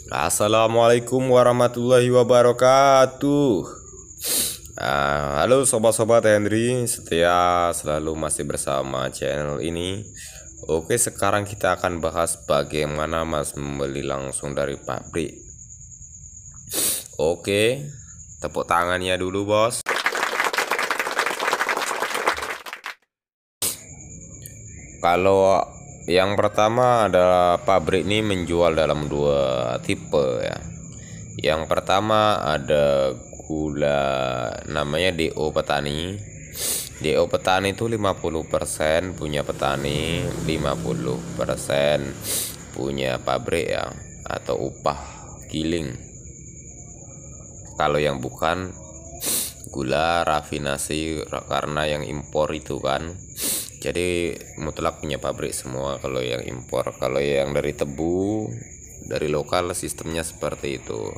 Assalamualaikum warahmatullahi wabarakatuh. Halo sobat-sobat Henry, setia selalu masih bersama channel ini. Oke, sekarang kita akan bahas bagaimana Mas membeli langsung dari pabrik. Oke, tepuk tangannya dulu bos. Kalau yang pertama adalah pabrik ini menjual dalam dua tipe ya. Yang pertama ada gula namanya DO petani. DO petani itu 50% punya petani, 50% punya pabrik ya, atau upah giling. Kalau yang bukan gula rafinasi, karena yang impor itu kan, jadi mutlak punya pabrik semua kalau yang impor. Kalau yang dari tebu, dari lokal sistemnya seperti itu.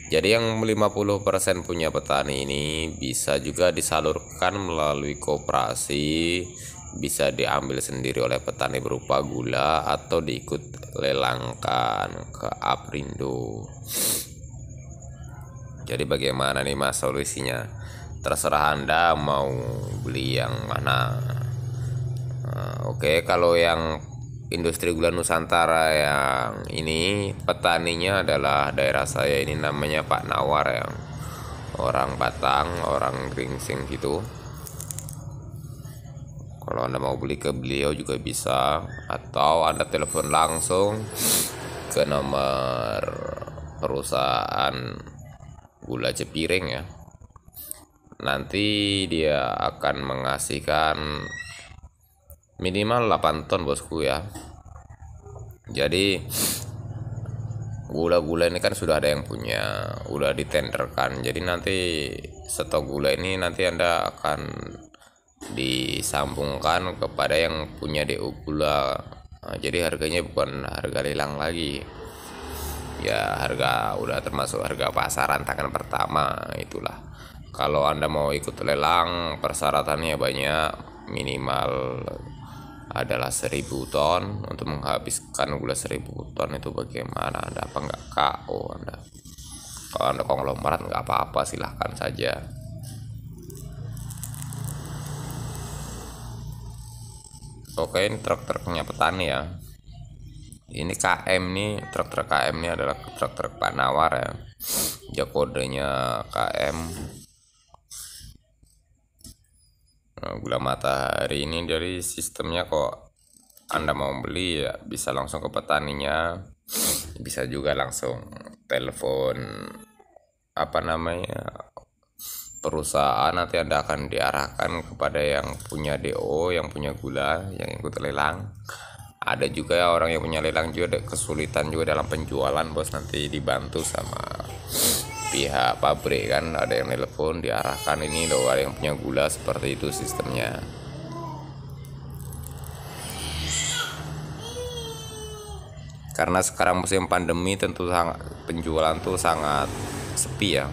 Jadi yang 50% punya petani ini bisa juga disalurkan melalui koperasi, bisa diambil sendiri oleh petani berupa gula atau diikut lelangkan ke Aprindo. Jadi bagaimana nih Mas solusinya? Terserah Anda mau beli yang mana. Oke, kalau yang industri gula Nusantara yang ini petaninya adalah daerah saya ini, namanya Pak Nawar yang orang Batang, orang Gringsing gitu. Kalau Anda mau beli ke beliau juga bisa, atau Anda telepon langsung ke nomor perusahaan gula Cepiring ya. Nanti dia akan mengasihkan minimal 8 ton bosku ya. Jadi gula-gula ini kan sudah ada yang punya, udah ditenderkan. Jadi nanti stok gula ini nanti Anda akan disambungkan kepada yang punya DO gula. Jadi harganya bukan harga lelang lagi. Ya harga udah termasuk harga pasaran tangan pertama itulah. Kalau Anda mau ikut lelang, persyaratannya banyak, minimal adalah 1000 ton. Untuk menghabiskan gula 1000 ton itu bagaimana, Anda apa nggak KO Anda? Kalau Anda konglomerat nggak apa-apa, silahkan saja. Oke, ini truk-truknya petani ya. Ini KM nih, truk-truk KM ini adalah truk-truk Pak Nawar ya. Dia kodenya KM. Gula matahari ini dari sistemnya, kok Anda mau beli ya bisa langsung ke petaninya, bisa juga langsung telepon apa namanya perusahaan, nanti Anda akan diarahkan kepada yang punya DO, yang punya gula, yang ikut lelang. Ada juga ya orang yang punya lelang juga ada kesulitan juga dalam penjualan bos, nanti dibantu sama pihak pabrik kan, ada yang telepon diarahkan, ini loh ada yang punya gula, seperti itu sistemnya. Karena sekarang musim pandemi tentu penjualan tuh sangat sepi ya,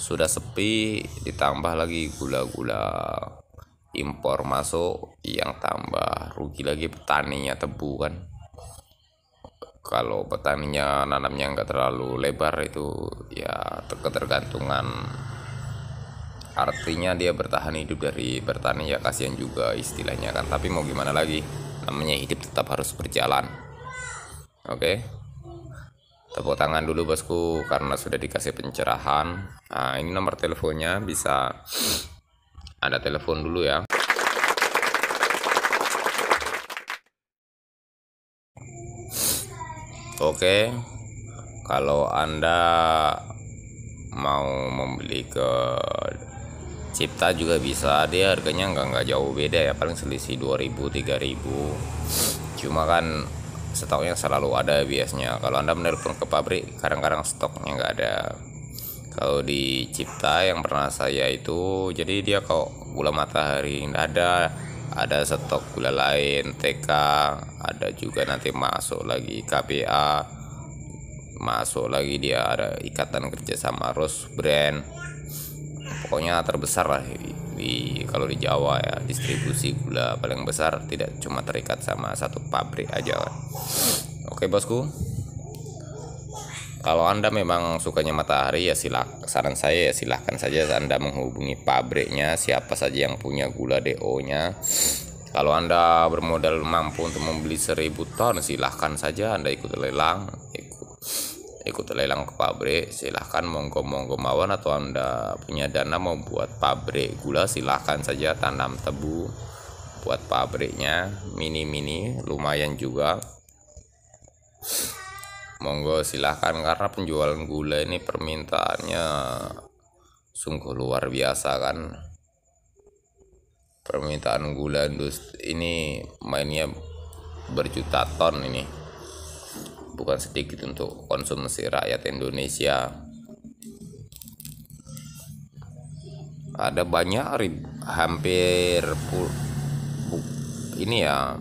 sudah sepi, ditambah lagi gula-gula impor masuk, yang tambah rugi lagi petaninya tebu kan. Kalau petaninya nanamnya nggak terlalu lebar itu ya ketergantungan, artinya dia bertahan hidup dari bertani ya, kasihan juga istilahnya kan. Tapi mau gimana lagi, namanya hidup tetap harus berjalan. Oke, tepuk tangan dulu bosku karena sudah dikasih pencerahan. Nah, ini nomor teleponnya, bisa Anda telepon dulu ya. Oke, kalau Anda mau membeli ke Cipta juga bisa, dia harganya nggak jauh beda ya, paling selisih 2000 3000. Cuma kan stoknya selalu ada biasanya. Kalau Anda menelpon ke pabrik, kadang-kadang stoknya nggak ada. Kalau di Cipta yang pernah saya itu, jadi dia kok gula matahari nggak ada stok gula lain, TK, ada juga nanti masuk lagi KPA, masuk lagi dia ada ikatan kerja sama Rose Brand. Pokoknya terbesar lah kalau di Jawa ya, distribusi gula paling besar, tidak cuma terikat sama satu pabrik aja kan. Oke bosku, Kalau Anda memang sukanya matahari ya saran saya ya silahkan saja Anda menghubungi pabriknya, siapa saja yang punya gula DO-nya. Kalau Anda bermodal mampu untuk membeli 1000 ton, silahkan saja Anda ikut lelang, ikut lelang ke pabrik, silahkan monggo mawon. Atau Anda punya dana mau buat pabrik gula, silahkan saja tanam tebu buat pabriknya, mini lumayan juga. Monggo silahkan, karena penjualan gula ini permintaannya sungguh luar biasa kan. Permintaan gula industri ini mainnya berjuta ton ini, bukan sedikit untuk konsumsi rakyat Indonesia. Ada banyak hampir ini ya,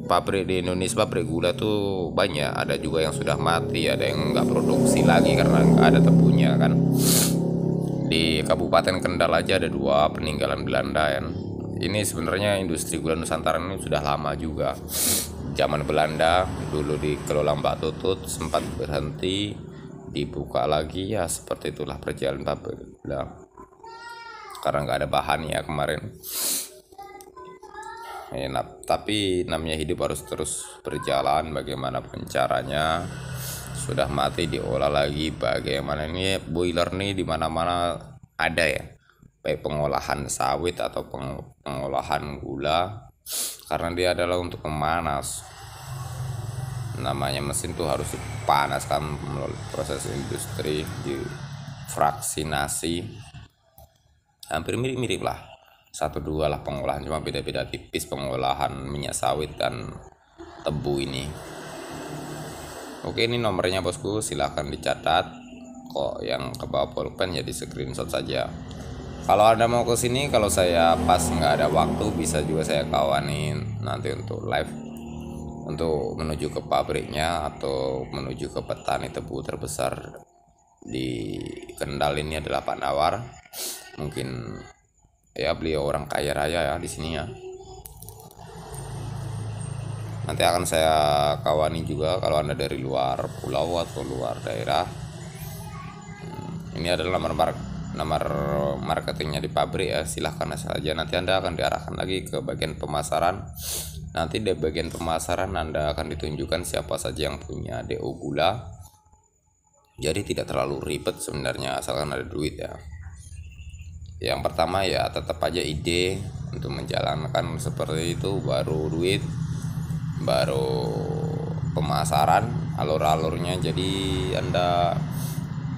pabrik di Indonesia, pabrik gula tuh banyak. Ada juga yang sudah mati, ada yang nggak produksi lagi karena nggak ada tebunya kan. Di Kabupaten Kendal aja ada 2 peninggalan Belanda ya. Ini sebenarnya industri gula Nusantara ini sudah lama juga. Zaman Belanda dulu dikelola Mbak Tutut, sempat berhenti, dibuka lagi, ya seperti itulah perjalanan pabrik gula. Karena nggak ada bahan ya kemarin. Tapi namanya hidup harus terus berjalan, bagaimanapun caranya. Sudah mati diolah lagi, bagaimana. Ini boiler nih dimana-mana ada ya, baik pengolahan sawit atau pengolahan gula, karena dia adalah untuk memanas. Namanya mesin tuh harus dipanaskan melalui proses industri, di fraksinasi, hampir mirip-mirip lah, 1-2 lah pengolahan, cuma beda-beda tipis pengolahan minyak sawit dan tebu ini. Oke, ini nomornya bosku, silahkan dicatat. Kok yang ke bawah pulpen ya di screenshot saja. Kalau Anda mau ke sini, kalau saya pas nggak ada waktu, bisa juga saya kawanin nanti untuk live, untuk menuju ke pabriknya atau menuju ke petani tebu terbesar di Kendal. Ini adalah Pak Nawar. Mungkin ya beliau orang kaya raya ya di sini ya. Nanti akan saya kawani juga kalau Anda dari luar pulau atau luar daerah. Ini adalah nomor marketingnya di pabrik ya, silahkan saja. Nanti Anda akan diarahkan lagi ke bagian pemasaran. Nanti di bagian pemasaran Anda akan ditunjukkan siapa saja yang punya DO gula. Jadi tidak terlalu ribet sebenarnya, asalkan ada duit ya. Yang pertama ya tetap aja ide untuk menjalankan seperti itu, baru duit, baru pemasaran, alur-alurnya. Jadi Anda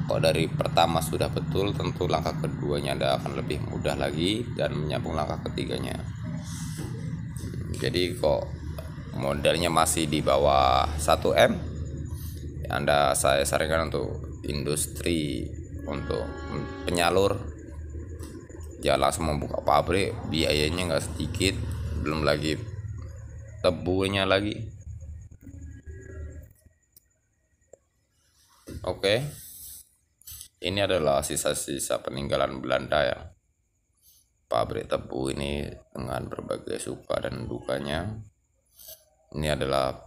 kok dari pertama sudah betul, tentu langkah keduanya Anda akan lebih mudah lagi dan menyambung langkah ketiganya. Jadi kok modalnya masih di bawah 1M, Anda saya sarankan untuk industri, untuk penyalur, jangan langsung membuka pabrik, biayanya nggak sedikit, belum lagi tebunya lagi. Oke, ini adalah sisa-sisa peninggalan Belanda ya, pabrik tebu ini dengan berbagai suka dan dukanya. Ini adalah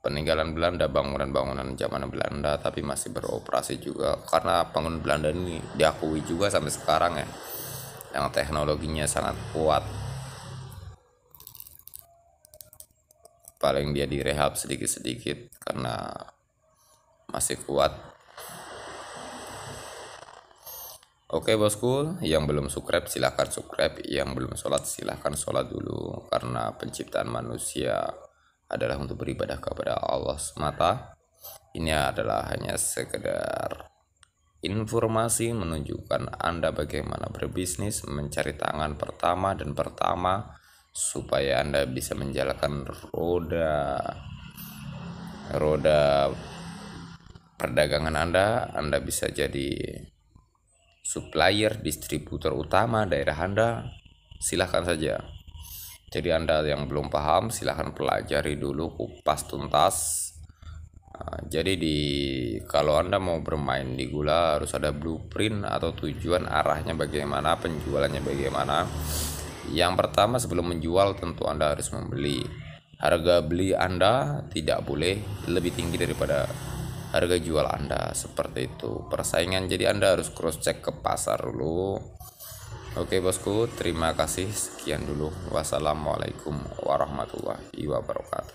peninggalan Belanda, bangunan-bangunan zaman Belanda, tapi masih beroperasi juga karena bangunan Belanda ini diakui juga sampai sekarang ya, yang teknologinya sangat kuat. Paling dia direhab sedikit-sedikit karena masih kuat. Oke bosku, yang belum subscribe silahkan subscribe, yang belum sholat silahkan sholat dulu, karena penciptaan manusia adalah untuk beribadah kepada Allah semata. Ini adalah hanya sekedar informasi menunjukkan Anda bagaimana berbisnis, mencari tangan pertama supaya Anda bisa menjalankan roda perdagangan Anda bisa jadi supplier, distributor utama daerah Anda. Silahkan saja. Jadi Anda yang belum paham silahkan pelajari dulu, kupas tuntas. Jadi kalau Anda mau bermain di gula harus ada blueprint atau tujuan arahnya bagaimana, penjualannya bagaimana. Yang pertama, sebelum menjual tentu Anda harus membeli. Harga beli Anda tidak boleh lebih tinggi daripada harga jual Anda, seperti itu persaingan. Jadi Anda harus cross check ke pasar dulu. Oke bosku, terima kasih, sekian dulu. Wassalamualaikum warahmatullahi wabarakatuh.